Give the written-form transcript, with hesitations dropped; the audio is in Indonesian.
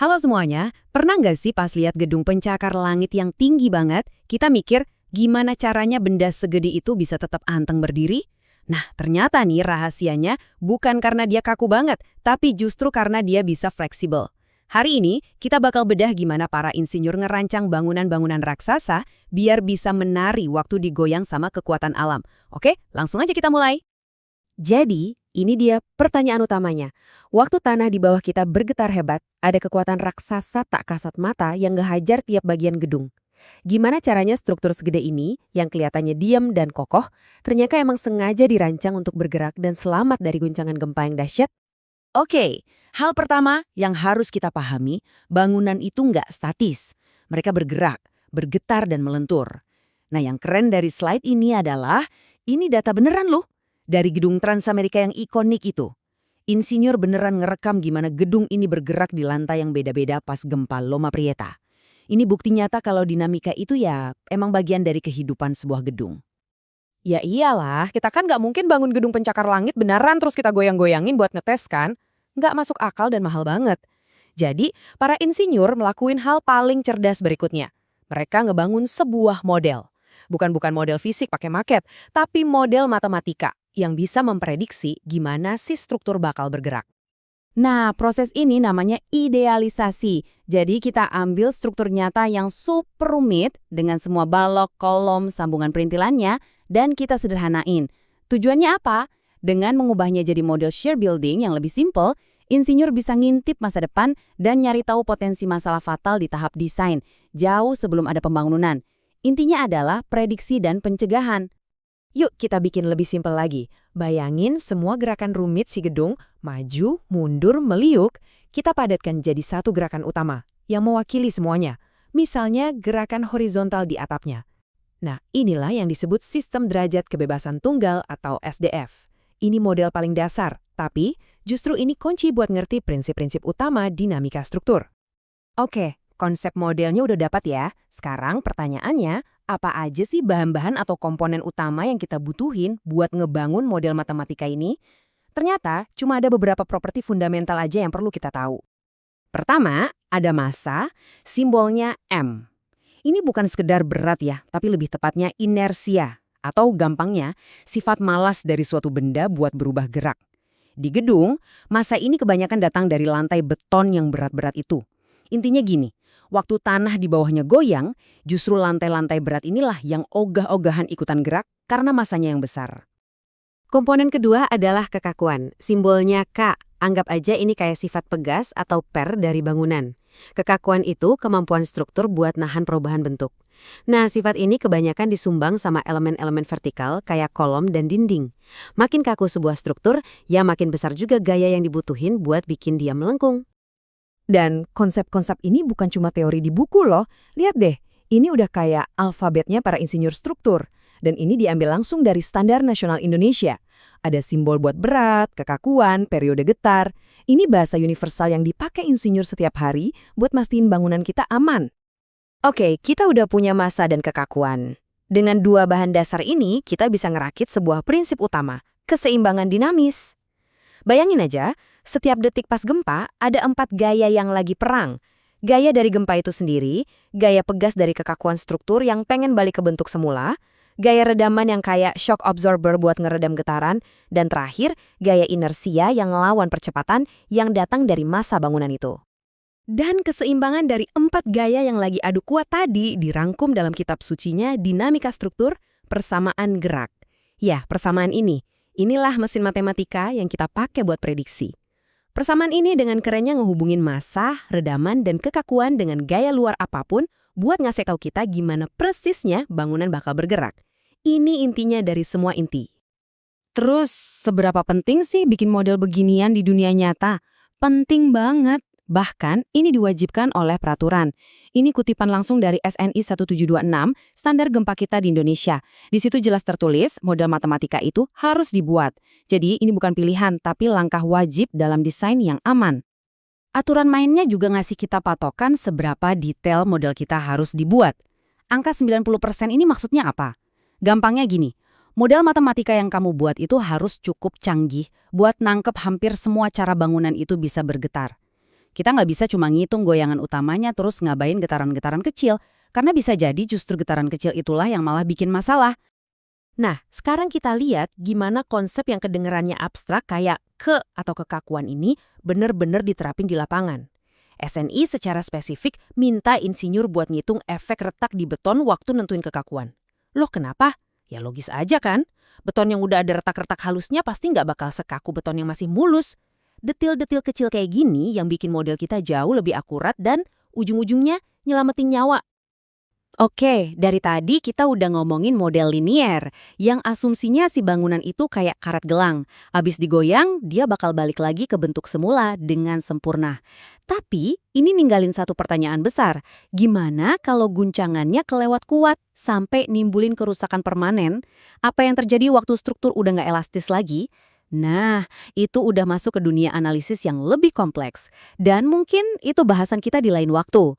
Halo semuanya, pernah nggak sih pas lihat gedung pencakar langit yang tinggi banget, kita mikir gimana caranya benda segede itu bisa tetap anteng berdiri? Nah, ternyata nih rahasianya bukan karena dia kaku banget, tapi justru karena dia bisa fleksibel. Hari ini, kita bakal bedah gimana para insinyur ngerancang bangunan-bangunan raksasa biar bisa menari waktu digoyang sama kekuatan alam. Oke, langsung aja kita mulai. Jadi, ini dia pertanyaan utamanya. Waktu tanah di bawah kita bergetar hebat, ada kekuatan raksasa tak kasat mata yang ngehajar tiap bagian gedung. Gimana caranya struktur segede ini, yang kelihatannya diam dan kokoh, ternyata emang sengaja dirancang untuk bergerak dan selamat dari guncangan gempa yang dahsyat? Oke, hal pertama yang harus kita pahami, bangunan itu nggak statis. Mereka bergerak, bergetar dan melentur. Nah, yang keren dari slide ini adalah, ini data beneran loh, dari gedung Transamerika yang ikonik itu. Insinyur beneran ngerekam gimana gedung ini bergerak di lantai yang beda-beda pas gempa Loma Prieta. Ini bukti nyata kalau dinamika itu ya emang bagian dari kehidupan sebuah gedung. Ya iyalah, kita kan nggak mungkin bangun gedung pencakar langit beneran terus kita goyang-goyangin buat ngetes kan? Nggak masuk akal dan mahal banget. Jadi, para insinyur melakuin hal paling cerdas berikutnya. Mereka ngebangun sebuah model. Bukan model fisik pakai maket, tapi model matematika yang bisa memprediksi gimana si struktur bakal bergerak. Nah, proses ini namanya idealisasi. Jadi kita ambil struktur nyata yang super rumit dengan semua balok, kolom, sambungan perintilannya, dan kita sederhanain. Tujuannya apa? Dengan mengubahnya jadi model shear building yang lebih simple, insinyur bisa ngintip masa depan dan nyari tahu potensi masalah fatal di tahap desain, jauh sebelum ada pembangunan. Intinya adalah prediksi dan pencegahan. Yuk kita bikin lebih simpel lagi. Bayangin semua gerakan rumit si gedung, maju, mundur, meliuk, kita padatkan jadi satu gerakan utama yang mewakili semuanya. Misalnya gerakan horizontal di atapnya. Nah, inilah yang disebut sistem derajat kebebasan tunggal atau SDF. Ini model paling dasar, tapi justru ini kunci buat ngerti prinsip-prinsip utama dinamika struktur. Oke, konsep modelnya udah dapat ya. Sekarang pertanyaannya, apa aja sih bahan-bahan atau komponen utama yang kita butuhin buat ngebangun model matematika ini? Ternyata cuma ada beberapa properti fundamental aja yang perlu kita tahu. Pertama, ada massa, simbolnya M. Ini bukan sekedar berat ya, tapi lebih tepatnya inersia, atau gampangnya, sifat malas dari suatu benda buat berubah gerak. Di gedung, massa ini kebanyakan datang dari lantai beton yang berat-berat itu. Intinya gini, waktu tanah di bawahnya goyang, justru lantai-lantai berat inilah yang ogah-ogahan ikutan gerak karena masanya yang besar. Komponen kedua adalah kekakuan, simbolnya K. Anggap aja ini kayak sifat pegas atau per dari bangunan. Kekakuan itu kemampuan struktur buat nahan perubahan bentuk. Nah, sifat ini kebanyakan disumbang sama elemen-elemen vertikal kayak kolom dan dinding. Makin kaku sebuah struktur, ya makin besar juga gaya yang dibutuhin buat bikin dia melengkung. Dan konsep-konsep ini bukan cuma teori di buku loh. Lihat deh, ini udah kayak alfabetnya para insinyur struktur. Dan ini diambil langsung dari Standar Nasional Indonesia. Ada simbol buat berat, kekakuan, periode getar. Ini bahasa universal yang dipakai insinyur setiap hari buat mastiin bangunan kita aman. Oke, kita udah punya massa dan kekakuan. Dengan dua bahan dasar ini, kita bisa ngerakit sebuah prinsip utama, keseimbangan dinamis. Bayangin aja, setiap detik pas gempa, ada 4 gaya yang lagi perang. Gaya dari gempa itu sendiri, gaya pegas dari kekakuan struktur yang pengen balik ke bentuk semula, gaya redaman yang kayak shock absorber buat ngeredam getaran, dan terakhir, gaya inersia yang ngelawan percepatan yang datang dari massa bangunan itu. Dan keseimbangan dari 4 gaya yang lagi adu kuat tadi dirangkum dalam kitab sucinya Dinamika Struktur, Persamaan Gerak. Ya, persamaan ini. Inilah mesin matematika yang kita pakai buat prediksi. Persamaan ini dengan kerennya ngehubungin massa, redaman, dan kekakuan dengan gaya luar apapun buat ngasih tahu kita gimana persisnya bangunan bakal bergerak. Ini intinya dari semua inti. Terus, seberapa penting sih bikin model beginian di dunia nyata? Penting banget. Bahkan, ini diwajibkan oleh peraturan. Ini kutipan langsung dari SNI 1726, standar gempa kita di Indonesia. Di situ jelas tertulis, model matematika itu harus dibuat. Jadi, ini bukan pilihan, tapi langkah wajib dalam desain yang aman. Aturan mainnya juga ngasih kita patokan seberapa detail model kita harus dibuat. Angka 90% ini maksudnya apa? Gampangnya gini, model matematika yang kamu buat itu harus cukup canggih buat nangkep hampir semua cara bangunan itu bisa bergetar. Kita nggak bisa cuma ngitung goyangan utamanya terus ngabain getaran-getaran kecil, karena bisa jadi justru getaran kecil itulah yang malah bikin masalah. Nah, sekarang kita lihat gimana konsep yang kedengerannya abstrak kayak atau kekakuan ini benar-benar diterapin di lapangan. SNI secara spesifik minta insinyur buat ngitung efek retak di beton waktu nentuin kekakuan. Loh kenapa? Ya logis aja kan? Beton yang udah ada retak-retak halusnya pasti nggak bakal sekaku beton yang masih mulus. Detil-detil kecil kayak gini yang bikin model kita jauh lebih akurat dan ujung-ujungnya nyelamatin nyawa. Oke, dari tadi kita udah ngomongin model linier, yang asumsinya si bangunan itu kayak karet gelang. Abis digoyang, dia bakal balik lagi ke bentuk semula dengan sempurna. Tapi, ini ninggalin satu pertanyaan besar. Gimana kalau guncangannya kelewat kuat sampai nimbulin kerusakan permanen? Apa yang terjadi waktu struktur udah nggak elastis lagi? Nah, itu udah masuk ke dunia analisis yang lebih kompleks. Dan mungkin itu bahasan kita di lain waktu.